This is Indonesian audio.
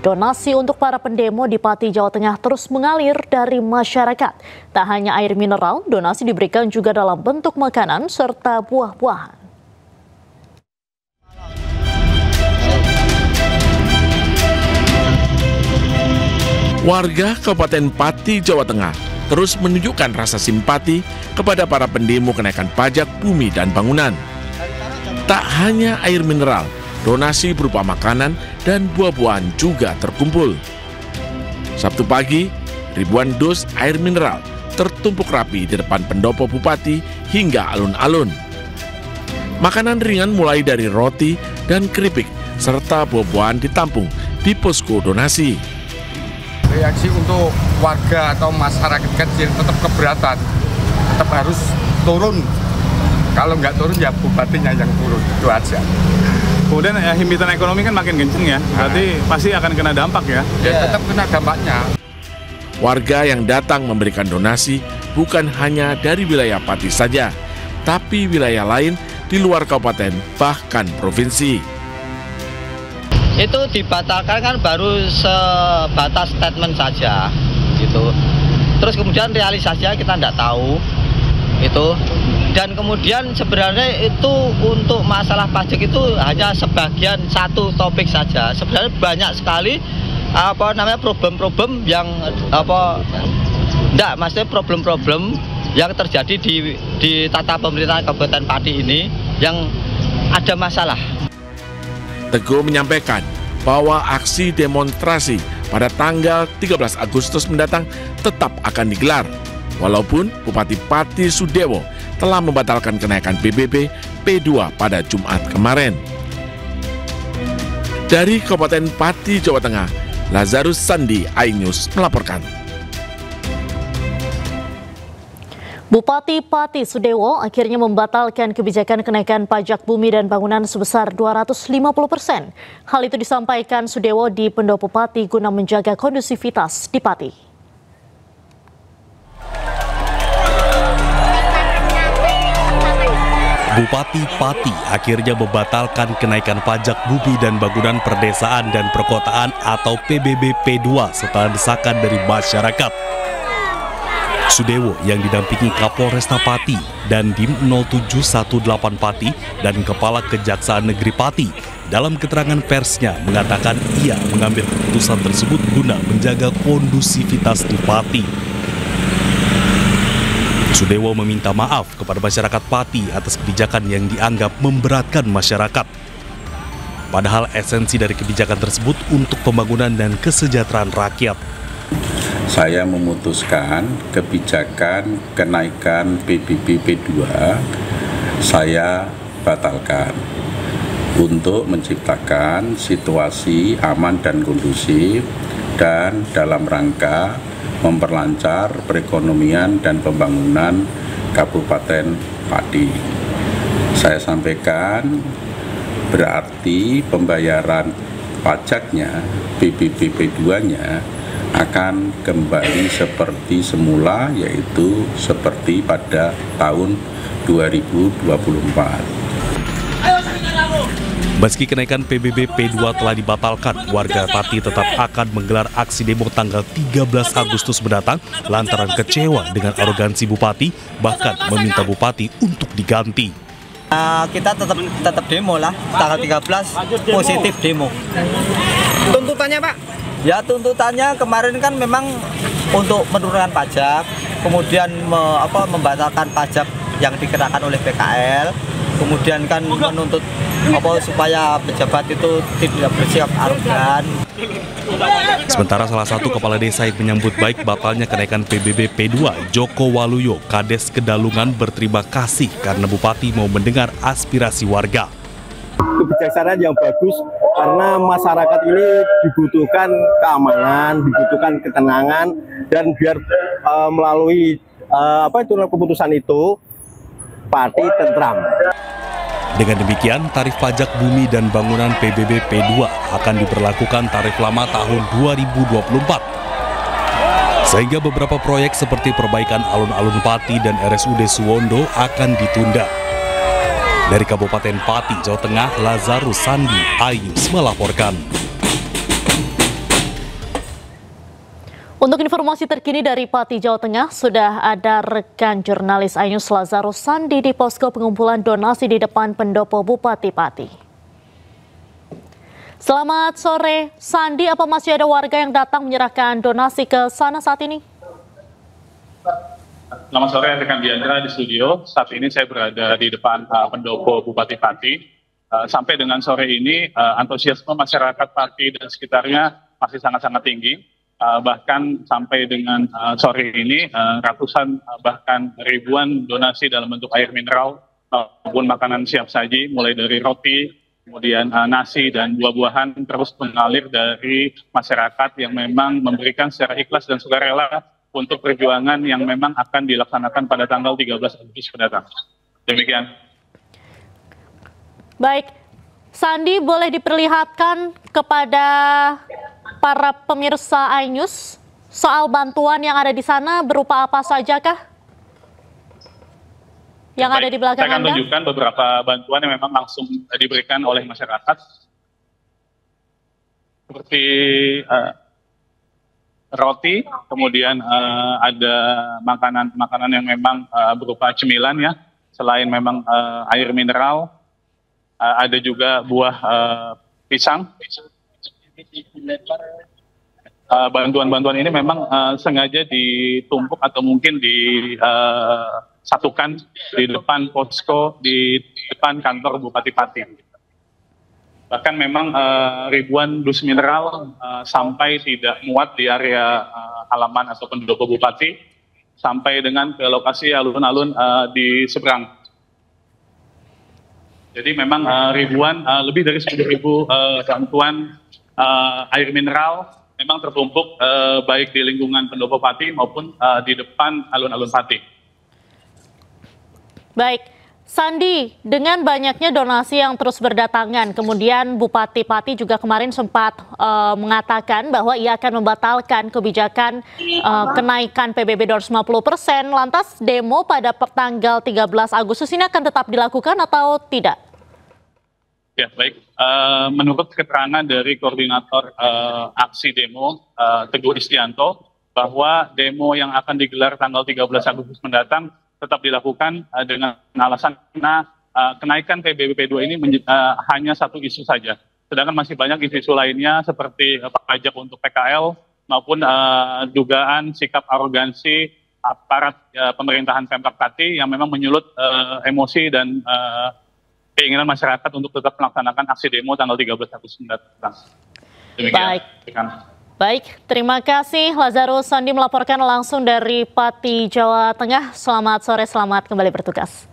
Donasi untuk para pendemo di Pati, Jawa Tengah terus mengalir dari masyarakat. Tak hanya air mineral, donasi diberikan juga dalam bentuk makanan serta buah-buahan. Warga Kabupaten Pati, Jawa Tengah terus menunjukkan rasa simpati kepada para pendemo kenaikan pajak bumi dan bangunan. Tak hanya air mineral, donasi berupa makanan dan buah-buahan juga terkumpul. Sabtu pagi, ribuan dus air mineral tertumpuk rapi di depan pendopo bupati hingga alun-alun. Makanan ringan mulai dari roti dan keripik serta buah-buahan ditampung di posko donasi. Reaksi untuk warga atau masyarakat kecil tetap keberatan, tetap harus turun. Kalau nggak turun ya bupatinya yang turun, itu aja. Kemudian himpitan ekonomi kan makin kenceng ya, berarti pasti akan kena dampak ya? Ya tetap kena dampaknya. Warga yang datang memberikan donasi bukan hanya dari wilayah Pati saja, tapi wilayah lain di luar kabupaten bahkan provinsi. Itu dibatalkan kan baru sebatas statement saja, gitu. Terus kemudian realisasinya kita tidak tahu, itu. Dan kemudian sebenarnya itu untuk masalah pajak itu hanya sebagian satu topik saja. Sebenarnya banyak sekali problem-problem yang maksudnya problem-problem yang terjadi di tata pemerintahan Kabupaten Pati ini yang ada masalah. Teguh menyampaikan bahwa aksi demonstrasi pada tanggal 13 Agustus mendatang tetap akan digelar, walaupun Bupati Pati Sudewo telah membatalkan kenaikan PBB P2 pada Jumat kemarin. Dari Kabupaten Pati, Jawa Tengah, Lazarus Sandi, iNews melaporkan. Bupati Pati Sudewo akhirnya membatalkan kebijakan kenaikan pajak bumi dan bangunan sebesar 250%. Hal itu disampaikan Sudewo di Pendopo Pati guna menjaga kondusivitas di Pati. Bupati Pati akhirnya membatalkan kenaikan pajak bumi dan bangunan perdesaan dan perkotaan atau PBB P2 setelah desakan dari masyarakat. Sudewo yang didampingi Kapolresta Pati dan Dim 0718 Pati dan Kepala Kejaksaan Negeri Pati dalam keterangan persnya mengatakan ia mengambil keputusan tersebut guna menjaga kondusivitas di Pati. Sudewo meminta maaf kepada masyarakat Pati atas kebijakan yang dianggap memberatkan masyarakat. Padahal esensi dari kebijakan tersebut untuk pembangunan dan kesejahteraan rakyat. Saya memutuskan kebijakan kenaikan PBB P2 saya batalkan untuk menciptakan situasi aman dan kondusif dan dalam rangka memperlancar perekonomian dan pembangunan Kabupaten Pati. Saya sampaikan berarti pembayaran pajaknya PBB P2-nya akan kembali seperti semula, yaitu seperti pada tahun 2024. Meski kenaikan PBB P2 telah dibatalkan, warga Pati tetap akan menggelar aksi demo tanggal 13 Agustus mendatang lantaran kecewa dengan arogansi Bupati, bahkan meminta Bupati untuk diganti. Kita tetap demo lah, tanggal 13 positif demo. Tuntutannya Pak? Ya tuntutannya kemarin kan memang untuk menurunkan pajak, kemudian membatalkan pajak yang dikenakan oleh PKL, kemudian kan menuntut supaya pejabat itu tidak bersikap arogan. Sementara salah satu kepala desa yang menyambut baik batalnya kenaikan PBB P2, Joko Waluyo, Kades Kedalungan, berterima kasih karena Bupati mau mendengar aspirasi warga. Kebijaksanaan yang bagus karena masyarakat ini dibutuhkan keamanan, dibutuhkan ketenangan, dan biar melalui keputusan itu Pati tentram. Dengan demikian, tarif pajak bumi dan bangunan PBB P2 akan diberlakukan tarif lama tahun 2024. Sehingga beberapa proyek seperti perbaikan alun-alun Pati dan RSUD Suwondo akan ditunda. Dari Kabupaten Pati, Jawa Tengah, Lazarus Sandi, iNews melaporkan. Untuk informasi terkini dari Pati, Jawa Tengah, sudah ada rekan jurnalis iNews Lazarus Sandi di posko pengumpulan donasi di depan pendopo Bupati Pati. Selamat sore, Sandi. Apa masih ada warga yang datang menyerahkan donasi ke sana saat ini? Selamat sore rekan Diandra di studio. Saat ini saya berada di depan pendopo Bupati Pati. Sampai dengan sore ini antusiasme masyarakat Pati dan sekitarnya masih sangat-sangat tinggi. Bahkan sampai dengan sore ini ratusan bahkan ribuan donasi dalam bentuk air mineral maupun makanan siap saji, mulai dari roti, kemudian nasi dan buah-buahan terus mengalir dari masyarakat yang memang memberikan secara ikhlas dan sukarela untuk perjuangan yang memang akan dilaksanakan pada tanggal 13 Agustus mendatang. Demikian. Baik, Sandi, boleh diperlihatkan kepada para pemirsa iNews soal bantuan yang ada di sana berupa apa sajakah yang ada di belakang Anda? Saya akan tunjukkan beberapa bantuan yang memang langsung diberikan oleh masyarakat, seperti roti, kemudian ada makanan yang memang berupa cemilan ya, selain memang air mineral, ada juga buah pisang. Bantuan-bantuan ini memang sengaja ditumpuk atau mungkin disatukan di depan posko, di depan kantor Bupati Pati. Bahkan memang ribuan dus mineral sampai tidak muat di area halaman atau pendopo Bupati, sampai dengan ke lokasi alun-alun di seberang. Jadi memang ribuan, lebih dari 10.000 bantuan air mineral memang tertumpuk baik di lingkungan pendopo Pati maupun di depan alun-alun Pati. Baik, Sandi, dengan banyaknya donasi yang terus berdatangan, kemudian Bupati Pati juga kemarin sempat mengatakan bahwa ia akan membatalkan kebijakan kenaikan PBB 250%. Lantas demo pada tanggal 13 Agustus ini akan tetap dilakukan atau tidak? Ya, baik. Menurut keterangan dari koordinator aksi demo, Teguh Istianto, bahwa demo yang akan digelar tanggal 13 Agustus mendatang tetap dilakukan dengan alasan karena kenaikan PBB P2 ini hanya satu isu saja. Sedangkan masih banyak isu lainnya seperti pajak untuk PKL maupun dugaan sikap arogansi aparat pemerintahan Pemkab Pati yang memang menyulut emosi dan keinginan masyarakat untuk tetap melaksanakan aksi demo tanggal 13 Agustus mendatang. Baik. Baik, terima kasih Lazarus Sandi melaporkan langsung dari Pati, Jawa Tengah. Selamat sore, selamat kembali bertugas.